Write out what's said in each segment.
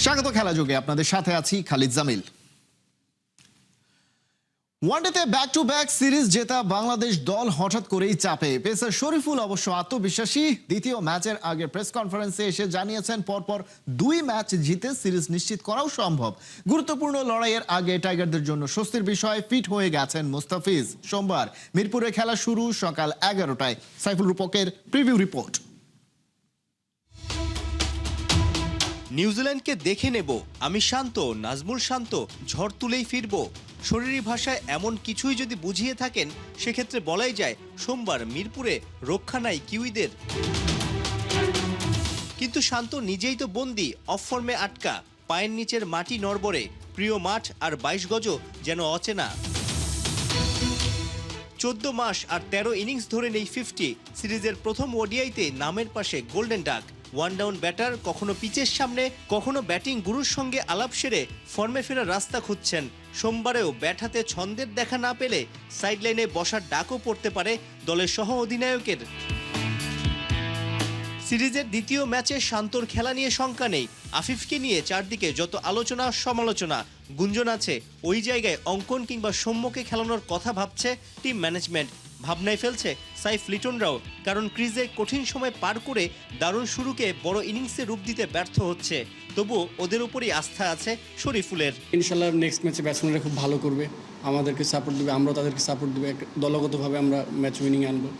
স্বাগত খেলা যোগে, আপনাদের সাথে আছি খালিদ জামিল। ওয়ানডেতে ব্যাক টু ব্যাক সিরিজ জেতা বাংলাদেশ দল হঠাৎ করেই চাপে। পেসার শরীফুল অবশ্য আত্মবিশ্বাসী। দ্বিতীয় ম্যাচের আগে প্রেস কনফারেন্সে এসে জানিয়েছেন পরপর 2 ম্যাচ জিতে সিরিজ নিশ্চিত করাও সম্ভব। গুরুত্বপূর্ণ লড়াইয়ের আগে টাইগারদের জন্য স্বস্তির বিষয়, ফিট হয়ে গেছেন মুস্তাফিজ। সোমবার মিরপুরে খেলা শুরু সকাল 11টায়। সাইফুল রূপকের প্রিভিউ রিপোর্ট। নিউজিল্যান্ডকে দেখে নেব, আমি শান্ত, নাজমুল শান্ত, ঝড় তুলেই ফিরব। শরীরী ভাষায় এমন কিছুই যদি বুঝিয়ে থাকেন, সেক্ষেত্রে বলাই যায় সোমবার মিরপুরে রক্ষা নাই কিউইদের। কিন্তু শান্ত নিজেই তো বন্দী, অফ ফর্মে আটকা, পায়ের নিচের মাটি নড়বড়ে, প্রিয় মাঠ আর 22 গজও যেন অচেনা। 14 মাস আর 13 ইনিংস ধরে নেই 50। সিরিজের প্রথম ওডিআইতে নামের পাশে golden duck. One down batter, কখনো পিচের সামনে, কখনো ব্যাটিং গুরুর সঙ্গে আলাপ সেরে ফর্মে ফেরার রাস্তা খুঁজছেন। সোমবারেও ব্যাট হাতে ছন্দের দেখা না পেলে সাইডলাইনে বসার ডাকও পড়তে পারে দলের সহ অধিনায়কের। সিরিজের দ্বিতীয় ম্যাচে শান্তর খেলা নিয়ে শঙ্কা নেই। আফিফকে নিয়ে চারদিকে যত আলোচনা সমালোচনা, গুঞ্জন আছে, ওই জায়গায় অঙ্কন কিংবা সৌম্যকে খেলানোর কথা ভাবছে টিম ম্যানেজমেন্ট। ভাবনায় ফেলছে সাইফ লিটনরাও, কারণ ক্রিজে কঠিন সময় পার করে দারুণ শুরুকে বড় ইনিংসে রূপ দিতে ব্যর্থ হচ্ছে। তবুও ওদের উপরই আস্থা আছে শরীফুলের। ইনশাল্লাহ নেক্সট ম্যাচে ব্যাটসম্যানরা খুব ভালো করবে, আমাদেরকে সাপোর্ট দেবে, আমরাও তাদেরকে সাপোর্ট দেবে, দলগতভাবে আমরা ম্যাচ উইনিং আনবো।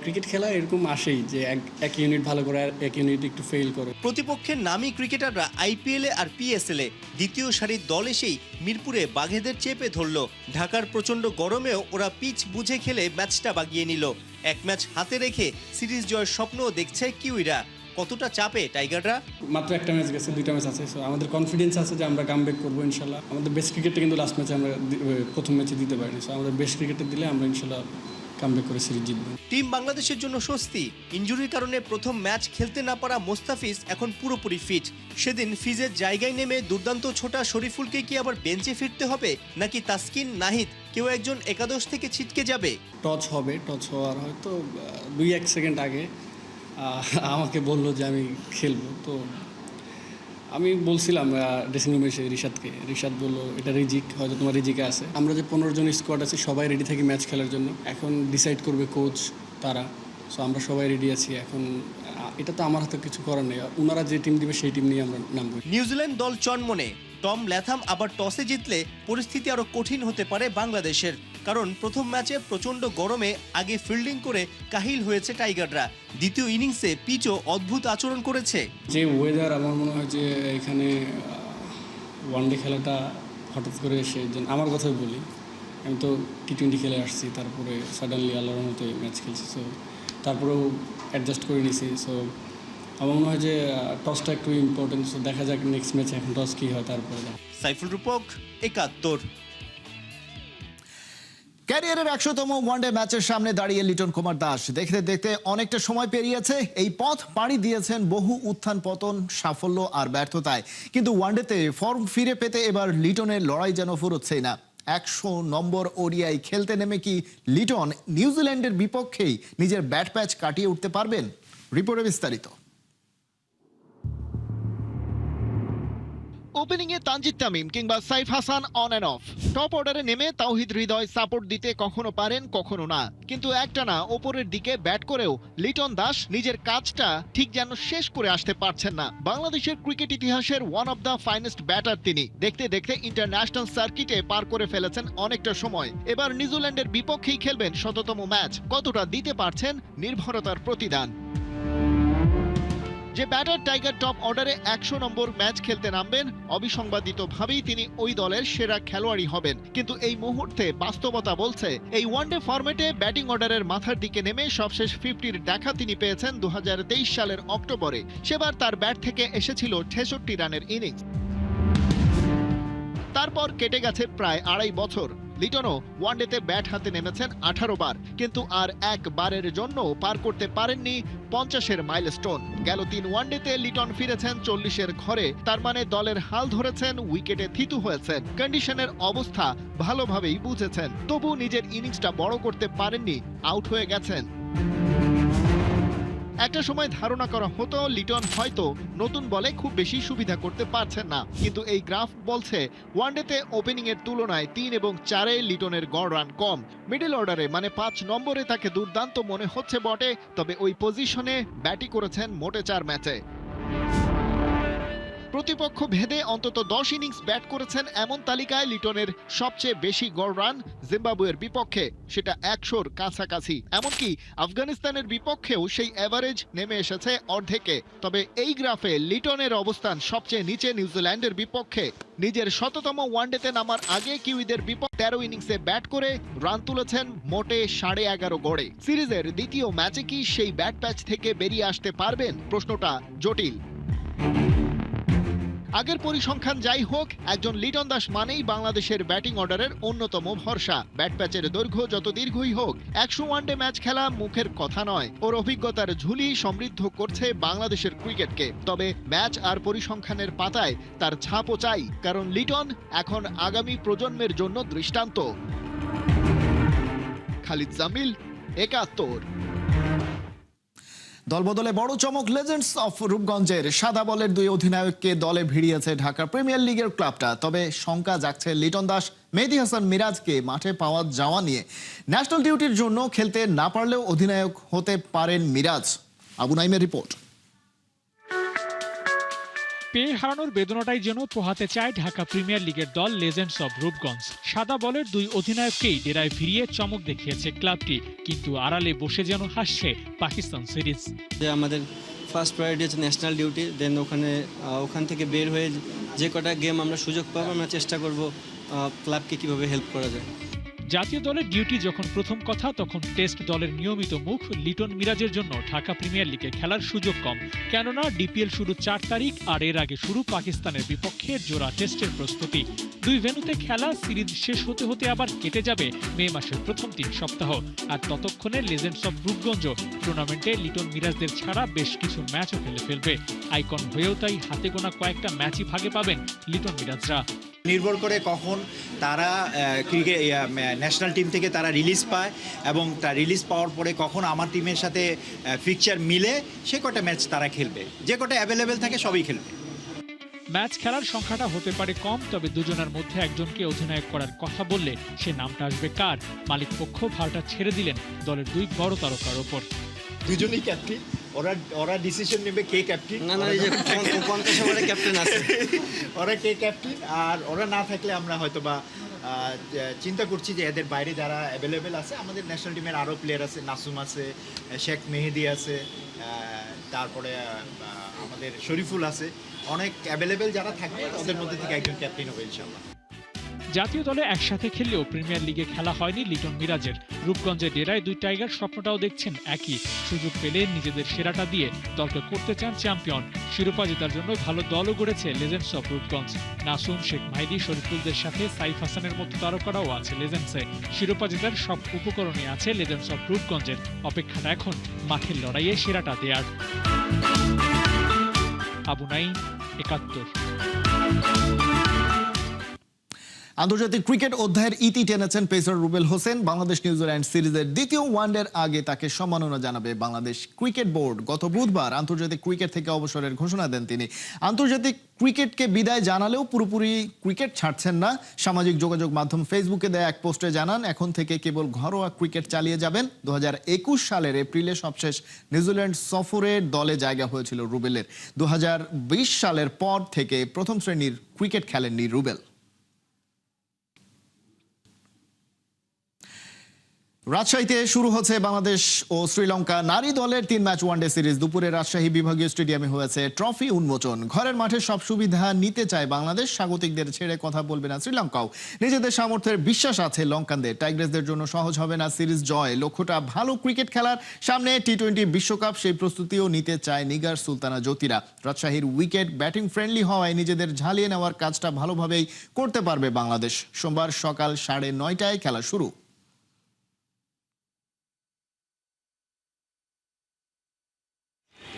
ক্রিকেট খেলা এরকম আসেই যে এক ইউনিট ভালো করে আর এক ইউনিট একটু ফেল করে। প্রতিপক্ষের নামী ক্রিকেটাররা আইপিএলে আর পিএসএলে দ্বিতীয় সারির দল এসেই মিরপুরে বাঘেদের চেপে ধরল। ঢাকার প্রচণ্ড গরমেও ওরা পিচ বুঝে খেলে ম্যাচটা বাগিয়ে নিল। এক ম্যাচ হাতে রেখে সিরিজ জয়ের স্বপ্নও দেখছে কিউইরা। কতটা চাপে টাইগাররা? মাত্র একটা ম্যাচ গেছে, 2টা ম্যাচ আছে, সো আমাদের কনফিডেন্স আছে যে আমরা কামব্যাক করবো ইনশাল্লাহ। আমাদের বেস্ট ক্রিকেটটা কিন্তু লাস্ট ম্যাচে আমরা প্রথম ম্যাচে দিতে পারিনি, সো আমাদের বেস্ট ক্রিকেটটা দিলে আমরা ইনশাল্লাহ কামব্যাক করে সিরিজ জিতবো। টিম বাংলাদেশের জন্য স্বস্তি। ইনজুরির কারণে প্রথম ম্যাচ খেলতে না পারা মোস্তাফিজ এখন পুরোপুরি ফিট। সেদিন ফিজের জায়গায় নেমে দুর্দান্ত ছোটা শরীফুলকে কি আবার বেঞ্চে ফিরতে হবে, নাকি তাসকিন, নাহিদ কেউ একজন একাদশ থেকে ছিটকে যাবে? টচ হবে, টচ হওয়ার হয়তো 2-1 সেকেন্ড আগে আমাকে বললো যে আমি খেলবো। তো আমি বলছিলাম ড্রেসিং রুমে এসে রিশাদ বললো এটা রিজিক, হয়তো তোমার রিজিকে আছে। আমরা যে 15 জন স্কোয়াড আছে সবাই রেডি থাকি ম্যাচ খেলার জন্য। এখন ডিসাইড করবে কোচ তারা, সো আমরা সবাই রেডি আছি। এখন এটা তো আমার হাতে কিছু করার নেই, ওনারা যে টিম দিবে সেই টিম নিয়ে আমরা নামবো। নিউজিল্যান্ড দল চনমনে। টম ল্যাথাম আবার টসে জিতলে পরিস্থিতি আরো কঠিন হতে পারে বাংলাদেশের, কারণ প্রথম ম্যাচে প্রচণ্ড গরমে আগে ফিল্ডিং করে কাহিল হয়েছে টাইগাররা। দ্বিতীয় ইনিংসে পিচও অদ্ভুত আচরণ করেছে। যে ওয়েদার, আমার মনে হয় যে এখানে ওয়ানডে খেলাটা হঠাৎ করে এসে, আমার কথাই বলি, আমি তো টি20 খেলে আসছি, তারপরে সাডেনলি আল্লাহর মতো ম্যাচ খেলছি, সো তারপরেও অ্যাডজাস্ট করে নিছি। সো আমার মনে হয় যে টসটা একটু ইম্পর্টেন্ট, সো দেখা যাক নেক্সট ম্যাচে এখন টস কী হয় তারপরে। সাইফুল রূপক, 71। ক্যারিয়ারের 100তম ওয়ানডে ম্যাচের সামনে দাঁড়িয়ে লিটন কুমার দাস দেখতে দেখতে অনেকটা সময় পেরিয়েছে। এই পথ পাড়ি দিয়েছেন বহু উত্থান পতন, সাফল্য আর ব্যর্থতায়, কিন্তু ওয়ানডেতে ফর্ম ফিরে পেতে এবার লিটনের লড়াই যেন ফুরোচ্ছেই না। 100 নম্বর ওডিআই খেলতে নেমে কি লিটন নিউজিল্যান্ডের বিপক্ষেই নিজের ব্যাট প্যাচ কাটিয়ে উঠতে পারবেন? রিপোর্টে বিস্তারিত। ওপেনিংয়ে তানজিদ তামিম কিংবা Saif Hasan on and of. Top অর্ডারে নেমে তাওহিদ হৃদয় সাপোর্ট দিতে কখনো পারেন কখনো না, কিন্তু একটানা ওপরের দিকে ব্যাট করেও লিটন দাস নিজের কাজটা ঠিক যেন শেষ করে আসতে পারছেন না। বাংলাদেশের ক্রিকেট ইতিহাসের one of the finest batter তিনি। দেখতে দেখতে ইন্টারন্যাশনাল সার্কিটে পার করে ফেলেছেন অনেকটা সময়। এবার নিউজিল্যান্ডের বিপক্ষেই খেলবেন 100তম ম্যাচ। কতটা দিতে পারছেন নির্ভরতার প্রতিদান। যে ব্যাটার টাইগার টপ অর্ডারে 100 নম্বর ম্যাচ খেলতে নামবেন, অবিসংবাদিতভাবেই তিনি ওই দলের সেরা খেলোয়াড়ই হবেন। কিন্তু এই মুহূর্তে বাস্তবতা বলছে এই ওয়ানডে ফরম্যাটে ব্যাটিং অর্ডারের মাথার দিকে নেমে সবশেষ 50-র দেখা তিনি পেয়েছেন 2023 সালের অক্টোবরে। সেবার তার ব্যাট থেকে এসেছিল 66 রানের ইনিংস। তারপর কেটে গেছে প্রায় 2.5 বছর। লিটনও ওয়ানডেতে ব্যাট হাতে নেমেছেন 18 বার, কিন্তু আর একবারের জন্য পার করতে পারেননি 50-এর মাইলস্টোন। গেল 3 ওয়ানডেতে লিটন ফিরেছেন 40-এর ঘরে, তার মানে দলের হাল ধরেছেন, উইকেটে থিতু হয়েছেন, কন্ডিশনের অবস্থা ভালোভাবেই বুঝেছেন। তবু নিজের ইনিংসটা বড় করতে পারেননি, আউট হয়ে গেছেন। একটা সময় ধারণা করা হতো লিটন হয়তো নতুন বলে খুব বেশি সুবিধা করতে পারছেন না, কিন্তু এই গ্রাফ বলছে ওয়ানডেতে ওপেনিং এর তুলনায় 3 এবং 4-এ লিটনের গড় রান কম। মিডল অর্ডারে মানে 5 নম্বরে তাকে দুর্দান্ত মনে হচ্ছে বটে, তবে ওই পজিশনে ব্যাটিং করেছেন মোটে 4 ম্যাচে। প্রতিপক্ষ ভেদে অন্তত 10 ইনিংস ব্যাট করেছেন এমন তালিকায় লিটনের সবচেয়ে বেশি গড় রান জিম্বাবুয়ের বিপক্ষে, সেটা 100-র কাছাকাছি। এমনকি আফগানিস্তানের বিপক্ষেও সেই এভারেজ নেমে এসেছে অর্ধেকে। তবে এই গ্রাফে লিটনের অবস্থান সবচেয়ে নিচে নিউজিল্যান্ডের বিপক্ষে। নিজের 100তম ওয়ানডেতে নামার আগে কিউইদের বিপক্ষে 13 ইনিংসে ব্যাট করে রান তুলেছেন মোটে 11.5 গড়ে। সিরিজের দ্বিতীয় ম্যাচে কি সেই ব্যাট প্যাচ থেকে বেরিয়ে আসতে পারবেন? প্রশ্নটা জটিল। আগের পরিসংখ্যান যাই হোক, একজন লিটন দাস মানেই বাংলাদেশের ব্যাটিং অর্ডারের অন্যতম ভরসা। ব্যাট প্যাচের দৈর্ঘ্য যত দীর্ঘই হোক, 100 ওয়ানডে ম্যাচ খেলা মুখের কথা নয়। ওর অভিজ্ঞতার ঝুলি সমৃদ্ধ করছে বাংলাদেশের ক্রিকেটকে। তবে ম্যাচ আর পরিসংখ্যানের পাতায় তার ছাপও চাই, কারণ লিটন এখন আগামী প্রজন্মের জন্য দৃষ্টান্ত। খালিদ জামিল, ৭১। দলবদলে বড় চমক লেজেন্ডস অফ রূপগঞ্জের। সাদা বলের 2 অধিনায়ককে দলে ভিড়িয়েছে ঢাকা প্রিমিয়ার লিগের ক্লাবটা। তবে শঙ্কা জাগছে লিটন দাস, মেহেদী হাসান মিরাজকে মাঠে পাওয়া যাওয়া নিয়ে। ন্যাশনাল ডিউটির জন্য খেলতে না পারলেও অধিনায়ক হতে পারেন মিরাজ। আবু নাইমের রিপোর্ট। পেয়ে হারানোর বেদনাটাই যেন পোহাতে চায় ঢাকা প্রিমিয়ার লিগের দল লেজেন্ডস অব রূপগঞ্জ। সাদা বলের 2 অধিনায়ককেই ডেরায় ফিরিয়ে চমক দেখিয়েছে ক্লাবটি, কিন্তু আড়ালে বসে যেন হাসছে পাকিস্তান সিরিজ। আমাদের ফার্স্ট প্রায়োরিটি হচ্ছে ন্যাশনাল ডিউটি, দেন ওখান থেকে বের হয়ে যে কটা গেম আমরা সুযোগ পাবো আমরা চেষ্টা করব ক্লাবকে কিভাবে হেল্প করা যায়। জাতীয় দলের ডিউটি যখন প্রথম কথা, তখন টেস্ট দলের নিয়মিত মুখ লিটন মিরাজের জন্য ঢাকা প্রিমিয়ার লিগে খেলার সুযোগ কম। কেননা ডিপিএল শুরু 4 তারিখ, আর এর আগে শুরু পাকিস্তানের বিপক্ষে জোড়া টেস্টের প্রস্তুতি। 2 ভেন্যুতে খেলা, সিরিজ শেষ হতে হতে আবার কেটে যাবে মে মাসের প্রথম 3 সপ্তাহ। আর ততক্ষণে লেজেন্ডস অব রূপগঞ্জ টুর্নামেন্টে লিটন মিরাজদের ছাড়া বেশ কিছু ম্যাচও খেলে ফেলবে। আইকন হয়েও তাই হাতে গোনা কয়েকটা ম্যাচই ভাগে পাবেন লিটন মিরাজরা। নির্ভর করে কখন তারা ক্রিকেট ন্যাশনাল টিম থেকে তারা রিলিজ পায়, এবং তার রিলিজ পাওয়ার পরে কখন আমার টিমের সাথে ফিকচার মিলে সে কটা ম্যাচ তারা খেলবে। যে কটা অ্যাভেলেবেল থাকে সবই খেলবে। ম্যাচ খেলার সংখ্যাটা হতে পারে কম, তবে দুজনের মধ্যে একজনকে অধিনায়ক করার কথা বললে সে নামটা আসবে কার? মালিক পক্ষ ভারটা ছেড়ে দিলেন দলের 2 বড় তারকার ওপর। দুজনেই ক্যাপ্টেন, ওরা ডিসিশন নেবে কে ক্যাপ্টেন। না এই যে 50 ওভারে ক্যাপ্টেন আছে, ওরা কে ক্যাপ্টেন, আর ওরা না থাকলে আমরা হয়তো বা চিন্তা করছি যে এদের বাইরে যারা অ্যাভেলেবেল আছে, আমাদের ন্যাশনাল টিমের আরও প্লেয়ার আছে, নাসুম আছে, শেখ মেহেদি আছে, তারপরে আমাদের শরীফুল আছে, অনেক অ্যাভেলেবেল যারা থাকবে ওদের মধ্যে থেকে একজন ক্যাপ্টেন হবে ইনশাআল্লাহ। জাতীয় দলে একসাথে খেললেও প্রিমিয়ার লিগে খেলা হয়নি লিটন মিরাজের। রূপগঞ্জের ডেরায় 2 টাইগার স্বপ্নটাও দেখছেন একই। সুযোগ পেলে নিজেদের সেরাটা দিয়ে দলকে করতে চান চ্যাম্পিয়ন। শিরোপা জেতার জন্য ভালো দলও গড়েছে লেজেন্ডস অব রূপগঞ্জ। নাসুম, শেখ মাহিদি, শরীফুলদের সাথে সাইফ হাসানের মতো তারকারাও আছে লেজেন্ডসে। শিরোপা জেতার সব উপকরণই আছে লেজেন্ডস অব রূপগঞ্জের। অপেক্ষাটা এখন মাঠের লড়াইয়ে সেরাটা দেয়ার। আবু নাইম, ৭১। আন্তর্জাতিক ক্রিকেট অধ্যায়ের ইতি টেনেছেন পেসার রুবেল হোসেন। বাংলাদেশ নিউজিল্যান্ড সিরিজের দ্বিতীয় ওয়ানডের আগে তাকে সম্মাননা জানাবে বাংলাদেশ ক্রিকেট বোর্ড। গত বুধবার আন্তর্জাতিক ক্রিকেট থেকে অবসরের ঘোষণা দেন তিনি। আন্তর্জাতিক ক্রিকেটকে বিদায় জানালেও পুরোপুরি ক্রিকেট ছাড়ছেন না। সামাজিক যোগাযোগ মাধ্যম ফেসবুকে দেয়া এক পোস্টে জানান, এখন থেকে কেবল ঘরোয়া ক্রিকেট চালিয়ে যাবেন। 2021 সালের এপ্রিলে সবশেষ নিউজিল্যান্ড সফরের দলে জায়গা হয়েছিল রুবেলের। 2020 সালের পর থেকে প্রথম শ্রেণীর ক্রিকেট খেলেননি রুবেল। রাজশাহীতে শুরু হচ্ছে বাংলাদেশ ও শ্রীলঙ্কা নারী দলের 3 ম্যাচ ওয়ানডে সিরিজ। দুপুরে রাজশাহী বিভাগীয় স্টেডিয়ামে হয়েছে ট্রফি উন্মোচন। ঘরের মাঠে সব সুবিধা নিতে চায় বাংলাদেশ, স্বাগতিকদের ছেড়ে কথা বলবে না শ্রীলঙ্কাও। নিজেদের সামর্থ্যের বিশ্বাস আছে লঙ্কানদের। টাইগ্রেসদের জন্য সহজ হবে না সিরিজ জয়। লক্ষ্যটা ভালো ক্রিকেট খেলার। সামনে টি-20 বিশ্বকাপ, সেই প্রস্তুতিও নিতে চায় নিগার সুলতানা জ্যোতিরা। রাজশাহীর উইকেট ব্যাটিং ফ্রেন্ডলি হওয়ায় নিজেদের ঝালিয়ে নেওয়ার কাজটা ভালোভাবেই করতে পারবে বাংলাদেশ। সোমবার সকাল 9:30টায় খেলা শুরু।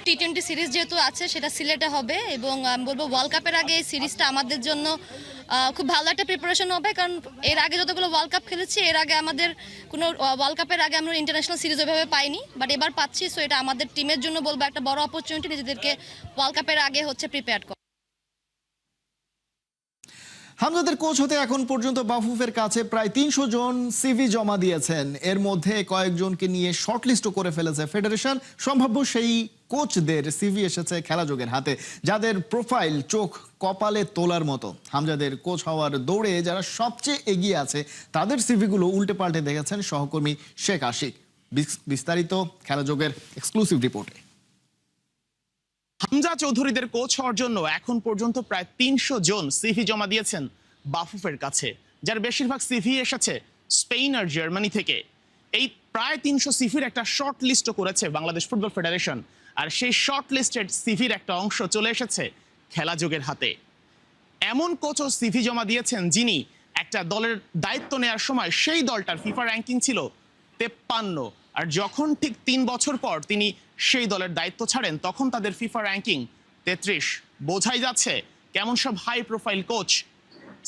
টি-20 সিরিজ যেহেতু আছে সেটা সিলেটে হবে, এবং আমি বলবো ওয়ার্ল্ড কাপের আগে এই সিরিজটা আমাদের জন্য খুব ভালো একটা প্রিপারেশন হবে, কারণ এর আগে যতগুলো ওয়ার্ল্ড কাপ খেলেছি এর আগে আমাদের কোনো ওয়ার্ল্ড কাপের আগে আমরা ইন্টারন্যাশনাল সিরিজ ওইভাবে পাইনি, বাট এবার পাচ্ছি। সো এটা আমাদের টিমের জন্য বলবো একটা বড় অপরচুনিটি নিজেদেরকে ওয়ার্ল্ড কাপের আগে হচ্ছে প্রিপেয়ার করা। হামজাদের কোচ হতে এখন পর্যন্ত বাফুফের কাছে প্রায় 300 জন সিভি জমা দিয়েছেন। এর মধ্যে কয়েকজনকে নিয়ে শর্টলিস্টও করে ফেলেছে ফেডারেশন। সম্ভাব্য সেই কোচদের সিভি এসেছে খেলাযোগের হাতে, যাদের প্রোফাইল চোখ কপালে তোলার মতো। হামজাদের কোচ হওয়ার দৌড়ে যারা সবচেয়ে এগিয়ে আছে তাদের সিভিগুলো উল্টে পাল্টে দেখেছেন সহকর্মী শেখ আশিক। বিস্তারিত খেলাযোগের এক্সক্লুসিভ রিপোর্টে। হামজা চৌধুরীদের কোচ হওয়ার জন্য এখন পর্যন্ত প্রায় 300 জন সিভি জমা দিয়েছেন বাফুফের কাছে, যার বেশিরভাগ সিভি এসেছে স্পেন আর জার্মানি থেকে। এই প্রায় 300 সিভির একটা শর্ট লিস্টও করেছে বাংলাদেশ ফুটবল ফেডারেশন, আর সেই শর্ট লিস্টেড সিভির একটা অংশ চলে এসেছে খেলাযোগের হাতে। এমন কোচও সিভি জমা দিয়েছেন যিনি একটা দলের দায়িত্ব নেওয়ার সময় সেই দলটার ফিফা র্যাঙ্কিং ছিল 53, আর যখন ঠিক 3 বছর পর তিনি সেই দলের দায়িত্ব ছাড়েন তখন তাদের ফিফা র্যাঙ্কিং 33। বোঝাই যাচ্ছে কেমন সব হাই প্রোফাইল কোচ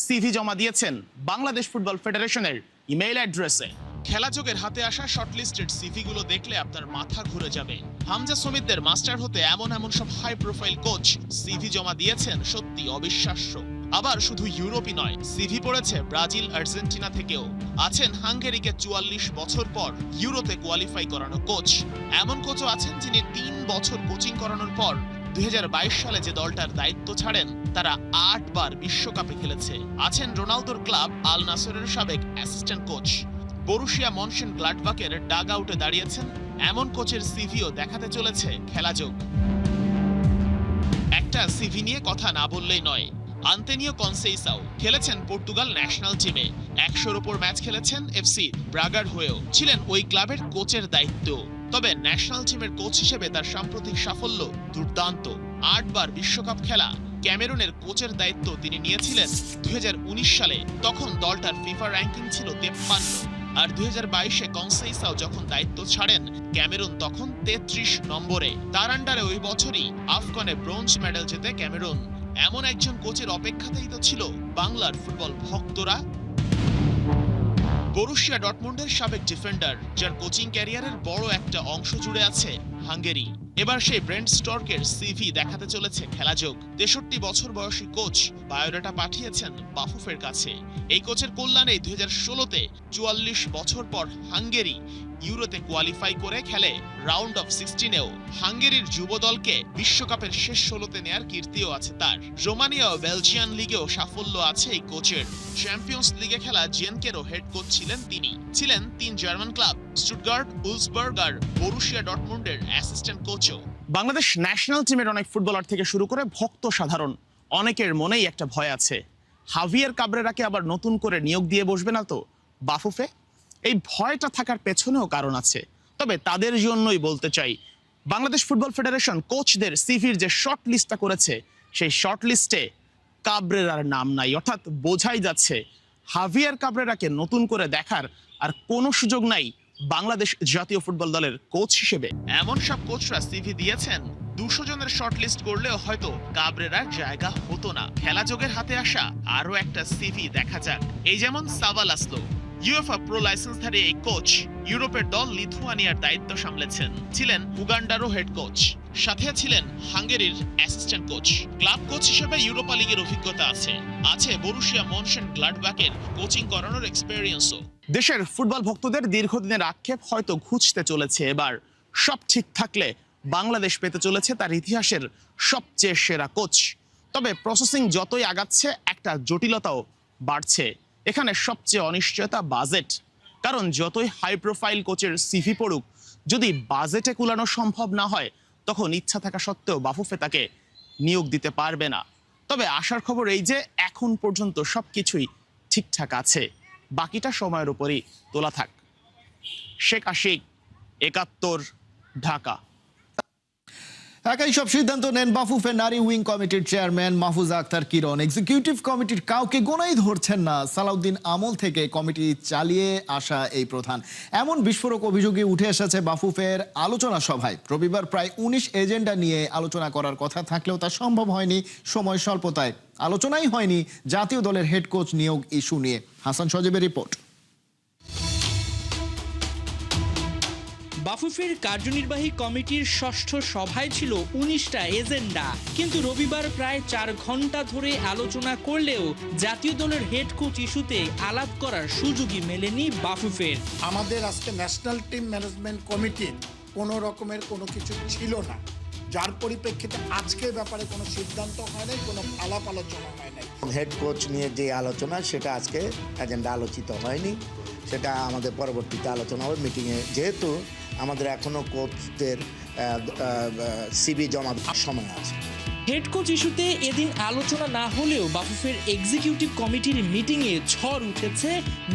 সিভি জমা দিয়েছেন বাংলাদেশ ফুটবল ফেডারেশনের ইমেইল অ্যাড্রেসে। খেলাযোগের হাতে আসা শর্টলিস্টেড সিভি গুলো দেখলে আপনার মাথা ঘুরে যাবে। হামজা সমিতদের মাস্টার হতে এমন সব হাই প্রোফাইল কোচ সিভি জমা দিয়েছেন, সত্যি অবিশ্বাস্য। আবার শুধু ইউরোপই নয়, সিভি পড়েছে ব্রাজিল, আর্জেন্টিনা থেকেও। আছেন হাঙ্গেরিকে 44 বছর পর ইউরোতে কোয়ালিফাই করানো কোচ। এমন কোচও আছেন যিনি 3 বছর কোচিং করানোর পর 2022 সালে যে দলটার দায়িত্ব ছাড়েন তারা 8 বার বিশ্বকাপে খেলেছে। আছেন রোনালদোর ক্লাব আল নাসরের সাবেক অ্যাসিস্ট্যান্ট কোচ। বরুশিয়া মনশেন গ্লাডবাকের ডাগ আউটে দাঁড়িয়েছেন এমন কোচের সিভিও দেখাতে চলেছে খেলাযোগ। একটা সিভি নিয়ে কথা না বললেই নয়। আন্তোনিও কনসেইসাও খেলেছেন পর্তুগাল ন্যাশনাল টিমে, 100-র উপর ম্যাচ খেলেছেন এফসি ব্রাগার হয়েও, ছিলেন ওই ক্লাবের কোচের দায়িত্ব। তবে ন্যাশনাল টিমের কোচ হিসেবে তার সাম্প্রতিক সাফল্য দুর্দান্ত। 8 বার বিশ্বকাপ খেলা ক্যামেরুনের কোচের দায়িত্ব তিনি নিয়েছিলেন 2019 সালে, তখন দলটার ফিফা র্যাঙ্কিং ছিল 53। আর 2022-এ কনসেইসাও যখন দায়িত্ব ছাড়েন ক্যামেরুন তখন 33 নম্বরে। তার আন্ডারে ওই বছরই আফগানে ব্রোঞ্জ মেডেল জেতে ক্যামেরুন। এমন একজন কোচের অপেক্ষাতেই তো ছিল বাংলার ফুটবল ভক্তরা। বরুশিয়া ডর্টমুন্ডের সাবেক ডিফেন্ডার, যার কোচিং ক্যারিয়ারের বড় একটা অংশ জুড়ে আছে হাঙ্গেরি। এবার সেই ব্রেন্ট স্টর্কের সিভি দেখাতে চলেছে খেলাযোগ। 63 বছর বয়সী কোচ বায়োডাটা পাঠিয়েছেন বাফুফের কাছে। এই কোচের কল্যাণে 2016-তে 44 বছর পর হাঙ্গেরি ইউরোতে কোয়ালিফাই করে খেলে রাউন্ড অফ 16-এও। হাঙ্গেরির যুব দলকে বিশ্বকাপের শেষ 16-তে নেয়ার কীর্তিও আছে তার। রোমানিয়া ও বেলজিয়ান লিগেও সাফল্য আছে এই কোচের। চ্যাম্পিয়ন্স লিগে খেলা জিয়েনকেরও হেড কোচ ছিলেন তিনি। ছিলেন 3 জার্মান ক্লাব স্টুটগার্ট, উলসবার্গ আর বরুশিয়া ডর্টমুন্ডের অ্যাসিস্ট্যান্ট কোচও। বাংলাদেশ ন্যাশনাল টিমের অনেক ফুটবলার থেকে শুরু করে ভক্ত সাধারণ অনেকের মনেই একটা ভয় আছে, হাভিয়ার কাবরেরাকে আবার নতুন করে নিয়োগ দিয়ে বসবে না তো বাফুফে? এই ভয়টা থাকার পেছনেও কারণ আছে। তবে তাদের জন্যই বলতে চাই, বাংলাদেশ ফুটবল ফেডারেশন কোচদের সিভির যে শর্ট লিস্টটা করেছে সেই শর্ট লিস্টে কাবরেরার নাম নাই। অর্থাৎ বোঝাই যাচ্ছে হাভিয়ার কাবরেরাকে নতুন করে দেখার আর কোনো সুযোগ নাই বাংলাদেশ জাতীয় ফুটবল দলের কোচ হিসেবে। এমন সব কোচরা সিভি দিয়েছেন 200 জনের শর্ট লিস্ট করলেও হয়তো কাবরেরার জায়গা হতো না। খেলাযোগের হাতে আসা আরো একটা সিভি দেখা যাক। এই যেমন সাবা লাসলো, ইউএফা প্রো লাইসেন্সধারী এই কোচ ইউরোপের দল লিথুয়ানিয়ার দায়িত্ব সামলেছেন। ছিলেন উগান্ডারও হেড কোচ, সাথে ছিলেন হাঙ্গেরির অ্যাসিস্ট্যান্ট কোচ। ক্লাব কোচ হিসেবে ইউরোপা লিগের অভিজ্ঞতা আছে বরুশিয়া মনশেন গ্লাডবাকের কোচিং করানোর এক্সপেরিয়েন্সও। দেশের ফুটবল ভক্তদের দীর্ঘদিনের আক্ষেপ হয়তো ঘুচতে চলেছে এবার। সব ঠিক থাকলে বাংলাদেশ পেতে চলেছে তার ইতিহাসের সবচেয়ে সেরা কোচ। তবে প্রসেসিং যতই আগাচ্ছে একটা জটিলতাও বাড়ছে। এখানে সবচেয়ে অনিশ্চয়তা বাজেট। কারণ যতই হাই প্রোফাইল কোচের সিভি পড়ুক, যদি বাজেটে কুলানো সম্ভব না হয় তখন ইচ্ছা থাকা সত্ত্বেও বাফুফে তাকে নিয়োগ দিতে পারবে না। তবে আশার খবর এই যে এখন পর্যন্ত সবকিছুই ঠিকঠাক আছে, বাকিটা সময়ের উপরই তোলা থাক। শেখ আশিক, 71, ঢাকা। একাই সব সিদ্ধান্ত নেন বাফুফে নারী উইং কমিটির চেয়ারম্যান মাহফুজা আক্তার কিরণ। এক্সিকিউটিভ কমিটির কাউকে গোনাই ধরছেন না। সালাউদ্দিন আমল থেকে কমিটি চালিয়ে আসা এই প্রধান। এমন বিস্ফোরক অভিযোগে উঠে এসেছে বাফুফের আলোচনা সভায়। রবিবার প্রায় 19 এজেন্ডা নিয়ে আলোচনা করার কথা থাকলেও তা সম্ভব হয়নি সময় স্বল্পতায়। আলোচনাই হয়নি জাতীয় দলের হেড কোচ নিয়োগ ইস্যু নিয়ে। হাসান সজীবের রিপোর্ট। বাফুফের কার্যনির্বাহী কমিটির ষষ্ঠ সভায় ছিল 19টা এজেন্ডা, কিন্তু রবিবার প্রায় 4 ঘন্টা ধরে আলোচনা করলেও জাতীয় দলের হেড কোচ ইস্যুতে আলাপ করার সুযোগই মেলেনি বাফুফের। আমাদের আজকে ন্যাশনাল টিম ম্যানেজমেন্ট কমিটির কোনো রকমের কোনো কিছু ছিল না, যার পরিপ্রেক্ষিতে আজকে ব্যাপারে কোনো সিদ্ধান্ত হয় নাই, কোনো আলাপ আলোচনা হয় নাই। হেড কোচ নিয়ে যে আলোচনা সেটা আজকে এজেন্ডা আলোচিত হয়নি, সেটা আমাদের পরবর্তীতে আলোচনা হবে মিটিংয়ে, যেহেতু আমাদের এখনো কোচদের সিভি জমা সময় আছে। হেড কোচ ইস্যুতে এদিন আলোচনা না হলেও বাফুফের এক্সিকিউটিভ কমিটির মিটিংয়ে ঝড় উঠেছে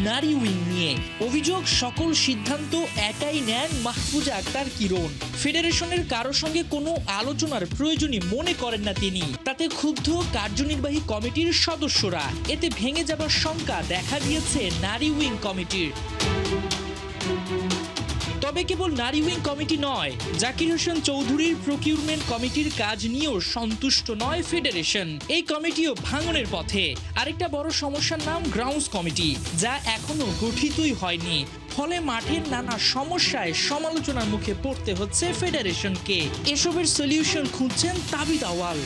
নারী উইং নিয়ে। অভিযোগ, সকল সিদ্ধান্ত একাই নেন মাহফুজা আক্তার কিরণ। ফেডারেশনের কারো সঙ্গে কোনো আলোচনার প্রয়োজনই মনে করেন না তিনি। তাতে ক্ষুব্ধ কার্যনির্বাহী কমিটির সদস্যরা। এতে ভেঙে যাবার শঙ্কা দেখা দিয়েছে নারী উইং কমিটির। তবে কেবল নারী উইং কমিটি নয়, জাকির হোসেন চৌধুরীর প্রকিউরমেন্ট কমিটির কাজ নিয়েও সন্তুষ্ট নয় ফেডারেশন। এই কমিটিও ভাঙনের পথে। আরেকটা বড় সমস্যার নাম গ্রাউন্ডস কমিটি, যা এখনো গঠিতই হয়নি। ফলে মাঠের নানা সমস্যায় সমালোচনার মুখে পড়তে হচ্ছে ফেডারেশনকে। এসবের সলিউশন খুঁজছেন তাবিদ আওয়াল।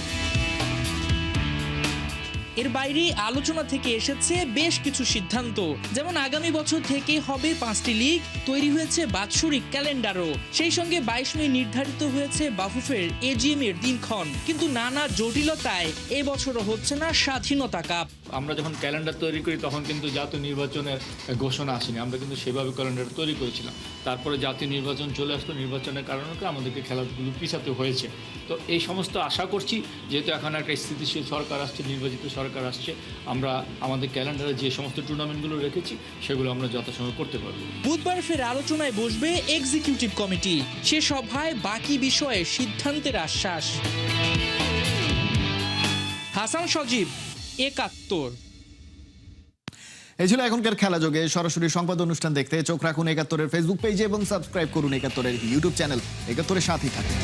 এর বাইরে আলোচনা থেকে এসেছে বেশ কিছু সিদ্ধান্ত, যেমন আগামী বছর থেকে হবে 5টি লিগ, তৈরি হয়েছে বাৎসরিক ক্যালেন্ডারও। সেই সঙ্গে 22 মে নির্ধারিত হয়েছে বাফুফের এজিএম এর দিনক্ষণ। কিন্তু নানা জটিলতায় এবছরও হচ্ছে না স্বাধীনতা কাপ। আমরা যখন ক্যালেন্ডার তৈরি করি তখন কিন্তু জাতীয় নির্বাচনের ঘোষণা আসেনি, আমরা কিন্তু সেভাবে ক্যালেন্ডার তৈরি করেছিলাম। তারপরে জাতীয় নির্বাচন চলে আসলো, নির্বাচনের কারণে আমাদেরকে খেলাধুলো পিছাতে হয়েছে। তো এই সমস্ত আশা করছি, যেহেতু এখন একটা স্থিতিশীল সরকার আসছে, নির্বাচিত সরকার আসছে, আমরা আমাদের ক্যালেন্ডারে যে সমস্ত টুর্নামেন্টগুলো রেখেছি সেগুলো আমরা যথাসময়ে করতে পারবো। বুধবার ফের আলোচনায় বসবে এক্সিকিউটিভ কমিটি। সে সভায় বাকি বিষয়ে সিদ্ধান্তের আশ্বাস। হাসান সজীব, 71। এই ছিল এখনকার খেলা যোগে। সরাসরি সংবাদ অনুষ্ঠান দেখতে চোখ রাখুন 71-এর ফেসবুক পেজে এবং সাবস্ক্রাইব করুন 71-এর ইউটিউব চ্যানেল। 71-এর সাথেই থাকুন।